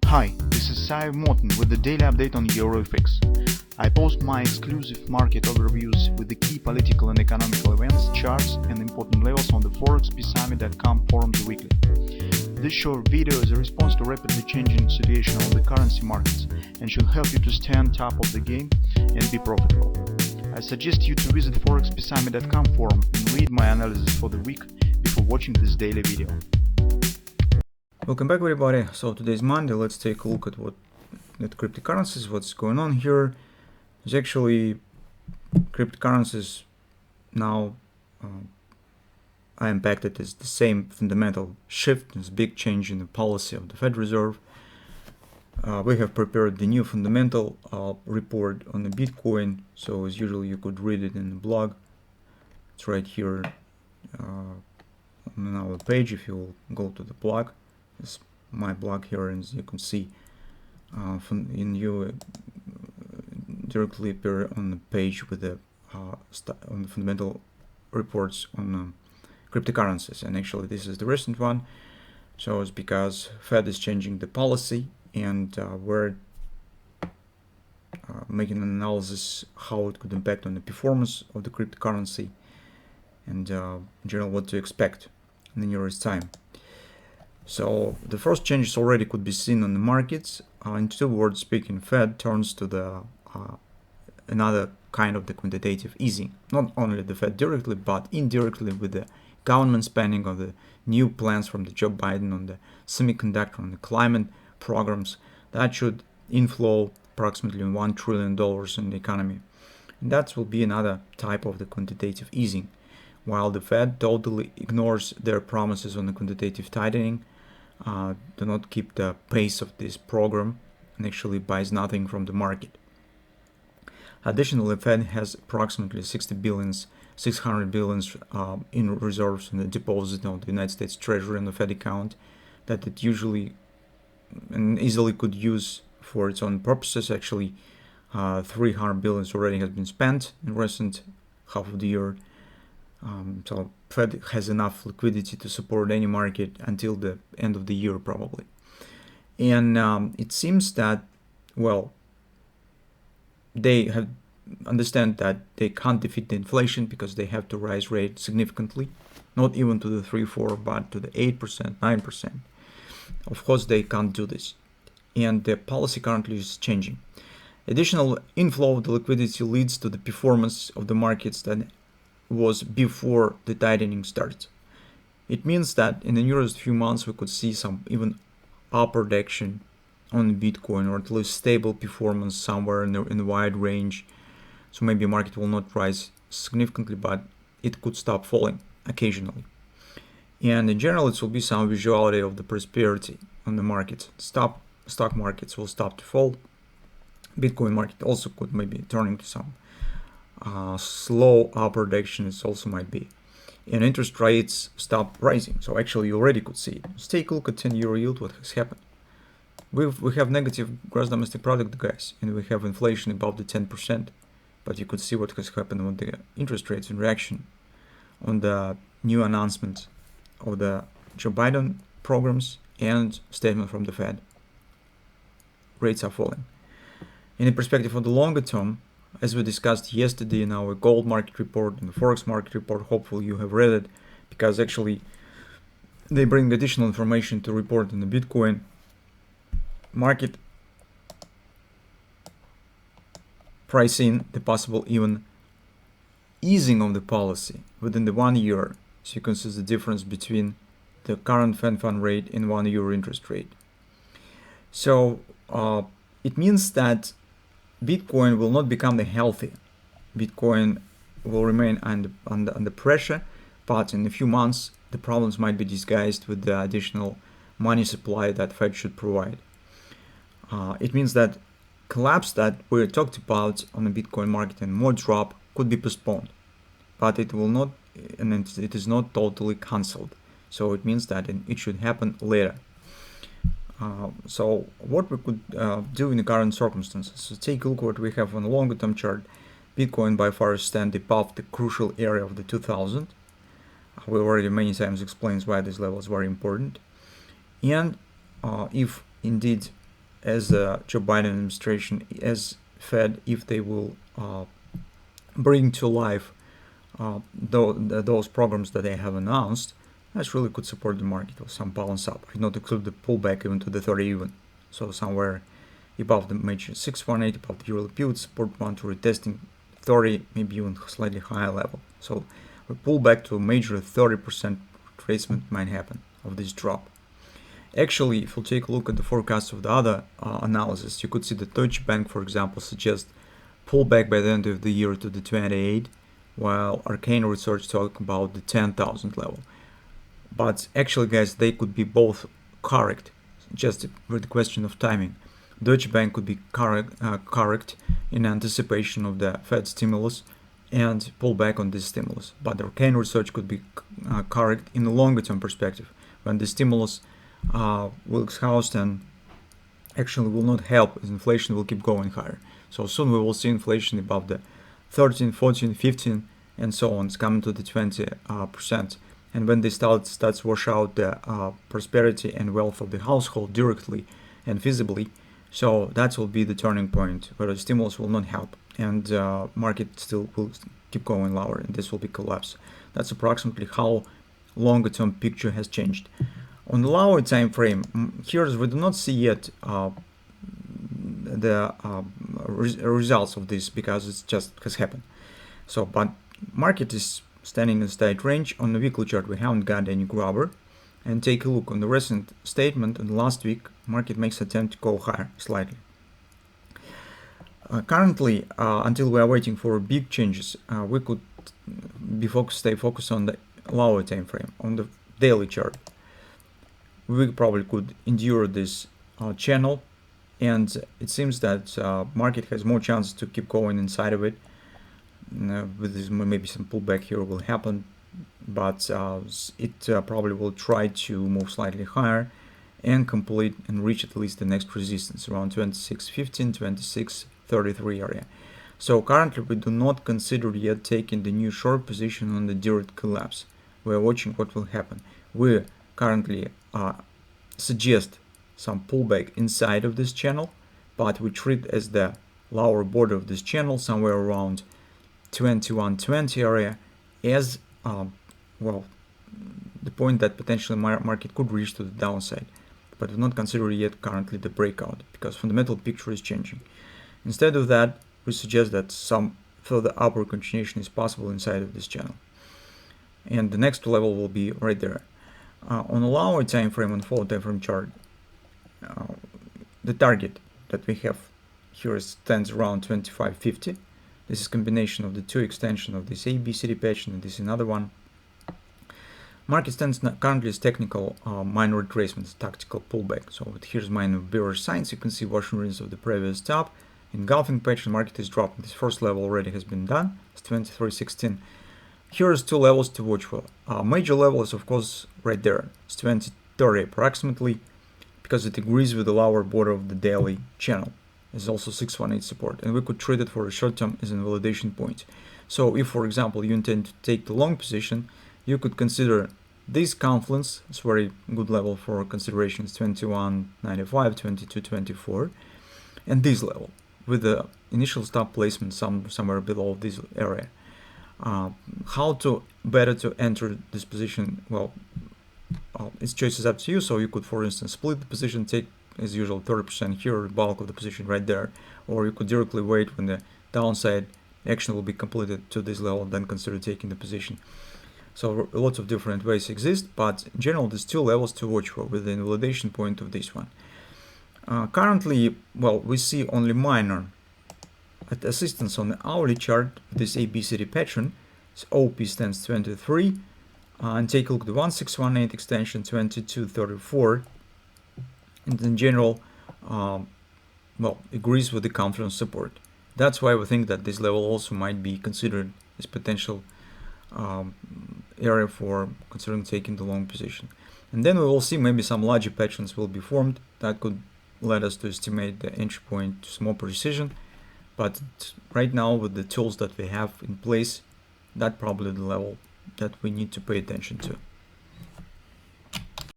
Hi, this is Sai Morton with the daily update on EuroFX. I post my exclusive market overviews with the key political and economical events, charts, and important levels on the forexbsummit.com forums weekly. This short video is a response to rapidly changing situation on the currency markets and should help you to stay on top of the game and be profitable. I suggest you to visit forexbsummit.com forum and read my analysis for the week before watching this daily video. Welcome back, everybody. So today is Monday. Let's take a look at cryptocurrencies, what's going on here. There's actually cryptocurrencies now are impacted as the same fundamental shift, this big change in the policy of the Fed Reserve. We have prepared the new fundamental report on the Bitcoin. So as usual, you could read it in the blog. It's right here on our page. If you go to the blog, it's my blog here, and as you can see, directly appear on the page with the on the fundamental reports on cryptocurrencies. And actually, this is the recent one. So it's because Fed is changing the policy, and we're making an analysis how it could impact on the performance of the cryptocurrency, and in general what to expect in the nearest time. So the first changes already could be seen on the markets. In two words speaking, Fed turns to the another kind of the quantitative easing. Not only the Fed directly, but indirectly with the government spending on the new plans from the Joe Biden on the semiconductor and the climate programs. That should inflow approximately $1 trillion in the economy. And that will be another type of the quantitative easing. While the Fed totally ignores their promises on the quantitative tightening, do not keep the pace of this program, and actually buys nothing from the market. Additionally, Fed has approximately 600 billions in reserves in the deposit of the United States Treasury on the Fed account that it usually and easily could use for its own purposes. Actually, 300 billions already has been spent in recent half of the year. So Fed has enough liquidity to support any market until the end of the year probably. And it seems that, well, they understand that they can't defeat the inflation because they have to raise rate significantly, not even to the 3-4, but to the 8%, 9%. Of course, they can't do this. And the policy currently is changing. Additional inflow of the liquidity leads to the performance of the markets that was before the tightening starts. It means that in the nearest few months we could see some even upward action on Bitcoin, or at least stable performance somewhere in the wide range. So maybe the market will not rise significantly, but it could stop falling occasionally. And in general, it will be some visuality of the prosperity on the markets. Stock markets will stop to fall. Bitcoin market also could maybe turning to some slow upward action. It also might be. And interest rates stop rising. So actually you already could see it. Let's take a look at 10-year yield, what has happened. We have negative gross domestic product, guys, and we have inflation above the 10%. But you could see what has happened with the interest rates in reaction on the new announcements of the Joe Biden programs and statement from the Fed. Rates are falling. In the perspective of the longer term, as we discussed yesterday in our gold market report and the forex market report, hopefully you have read it, because actually they bring additional information to report in the Bitcoin market, pricing the possible even easing of the policy within the 1 year. So you can see the difference between the current Fed fund rate and 1 year interest rate. So it means that Bitcoin will not become the healthy. Bitcoin will remain under pressure, but in a few months the problems might be disguised with the additional money supply that Fed should provide. It means that collapse that we talked about on the Bitcoin market and more drop could be postponed, but it will not, and it is not totally cancelled. So it means that it should happen later. So what we could do in the current circumstances. So take a look what we have on the longer term chart. Bitcoin by far stands above the crucial area of the 2000. We already many times explained why this level is very important. And if indeed as the Joe Biden administration, as Fed, if they will bring to life those programs that they have announced, that really could support the market with some balance up. I not include the pullback even to the 30 even. So somewhere above the major 618, above the early period support one to retesting 30, maybe even slightly higher level. So we pull back to a major 30% retracement might happen of this drop. Actually, if you take a look at the forecast of the other analysis, you could see that Deutsche Bank, for example, suggests pullback by the end of the year to the 28, while Arcane Research talk about the 10,000 level. But actually, guys, they could be both correct, just with the question of timing. Deutsche Bank could be correct in anticipation of the Fed stimulus and pull back on this stimulus. But Arcane Research could be correct in the longer term perspective, when the stimulus will exhaust and actually will not help, as inflation will keep going higher. So soon we will see inflation above the 13, 14, 15, and so on. It's coming to the 20%. And when they starts to wash out the prosperity and wealth of the household directly and visibly, so that will be the turning point where the stimulus will not help, and market still will keep going lower, and this will be collapse. That's approximately how longer term picture has changed. On the lower time frame, here we do not see yet the results of this, because it just has happened. So, but market is standing in a tight range. On the weekly chart, we haven't got any grabber. And take a look on the recent statement. And last week, market makes attempt to go higher slightly. Currently, until we are waiting for big changes, we could stay focused on the lower time frame. On the daily chart, we probably could endure this channel, and it seems that market has more chances to keep going inside of it. With this, maybe some pullback here will happen, but it probably will try to move slightly higher and complete and reach at least the next resistance around 26.15, 26.33 area. So currently we do not consider yet taking the new short position on the direct collapse. We are watching what will happen. We currently suggest some pullback inside of this channel, but we treat as the lower border of this channel somewhere around 21.20 area as well, the point that potentially market could reach to the downside, but we not consider yet currently the breakout, because fundamental picture is changing. Instead of that, we suggest that some further upward continuation is possible inside of this channel, and the next level will be right there. On a lower time frame, on 4 time frame chart, the target that we have here stands around 25.50. This is combination of the two extension of this ABCD patch and this another one. Market stands currently as technical minor retracements, tactical pullback. So here's minor bearish signs. You can see washing rings of the previous top. Engulfing patch, the market is dropping. This first level already has been done. It's 23.16. Here's two levels to watch for. Major level is of course right there. It's 20.30 approximately, because it agrees with the lower border of the daily channel. It's also 618 support, and we could treat it for a short term as a validation point. So if, for example, you intend to take the long position, you could consider this confluence. It's very good level for considerations, 21.95, 22.24, and this level with the initial stop placement somewhere below this area. How to better to enter this position? Well, its choice is up to you. So you could, for instance, split the position, take as usual 30% here, bulk of the position right there, or you could directly wait when the downside action will be completed to this level, then consider taking the position. So lots of different ways exist, but in general there's two levels to watch for with the invalidation point of this one. Currently, well, we see only minor assistance on the hourly chart, this ABCD pattern. So OP stands 23, and take a look at the 1618 extension 2234, and in general, well, agrees with the confluence support. That's why we think that this level also might be considered as potential area for considering taking the long position. And then we will see maybe some larger patterns will be formed that could let us to estimate the entry point to more precision. But right now, with the tools that we have in place, that's probably the level that we need to pay attention to.